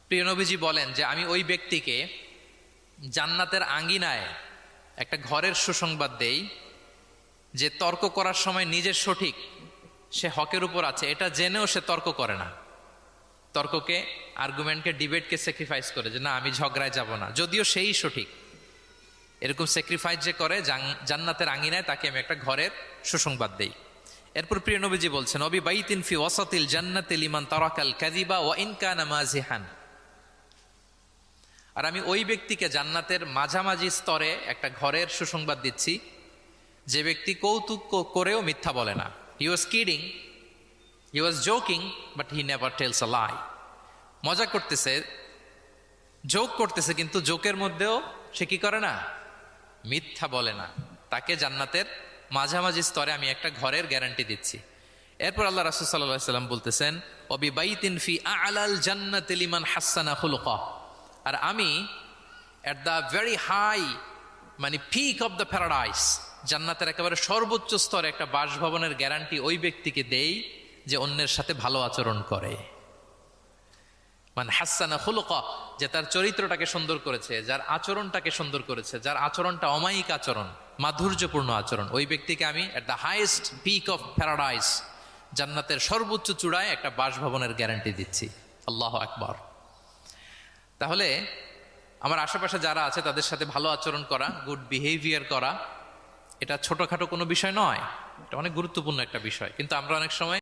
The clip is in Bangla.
প্রিয় নবীজি বলেন যে আমি ওই ব্যক্তিকে জান্নাতের আঙ্গিনায় একটা ঘরের সুসংবাদ দেই যে তর্ক করার সময় নিজের সঠিক, সে হকের উপর আছে এটা জেনেও সে তর্ক করে না। তর্ককে, আর্গুমেন্টকে, ডিবেটকে স্যাক্রিফাইস করে যে না আমি ঝগড়ায় যাব না, যদিও সেই সঠিক। এরকম স্যাক্রিফাইস যে করে জান্নাতের আঙ্গিনায় তাকে আমি একটা ঘরের সুসংবাদ দেই। এরপর প্রিয় নবীজি বলছেন অবি বাইতিন ফি ওয়াসাতিল জান্নাতি লিমান তারাকাল কাযিবা ওয়া ইন কানা মাযিহান। আর আমি ওই ব্যক্তিকে জান্নাতের মাঝামাঝি স্তরে একটা ঘরের সুসংবাদ দিচ্ছি যে ব্যক্তি কৌতুক করেও মিথ্যা বলে না। He was kidding, he was joking, but he never tells a lie. মজা করতেছে, জোক করতেছে, কিন্তু জোকের মধ্যেও সে কি করে না, মিথ্যা বলে না। তাকে জান্নাতের মাঝামাঝি স্তরে আমি একটা ঘরের গ্যারান্টি দিচ্ছি। এরপর আল্লাহ রাসূল সাল্লাল্লাহু আলাইহি সাল্লাম বলতেছেন অবি বাইতিন ফি আ'লাল জান্নাতি লিমান হাসানা খুলুকা। আর আমি এট দ্য ভেরি হাই, মানে পিক অফ দ্য প্যারাডাইস, জান্নাতের একেবারে সর্বোচ্চ স্তরে একটা বাসভবনের গ্যারান্টি ওই ব্যক্তিকে দেই যে অন্যের সাথে ভালো আচরণ করে। মানে হাসানা খুলুকা, যে তার চরিত্রটাকে সুন্দর করেছে, যার আচরণটাকে সুন্দর করেছে, যার আচরণটা অমায়িক আচরণ, মাধুর্যপূর্ণ আচরণ, ওই ব্যক্তিকে আমি at the highest peak of paradise, জান্নাতের সর্বোচ্চ চূড়ায় একটা বাসভবনের গ্যারান্টি দিচ্ছি। আল্লাহু আকবার। তাহলে আমার আশেপাশে যারা আছে তাদের সাথে ভালো আচরণ করা, গুড বিহেভিয়ার করা, এটা ছোটখাটো কোনো বিষয় নয়, এটা অনেক গুরুত্বপূর্ণ একটা বিষয়। কিন্তু আমরা অনেক সময়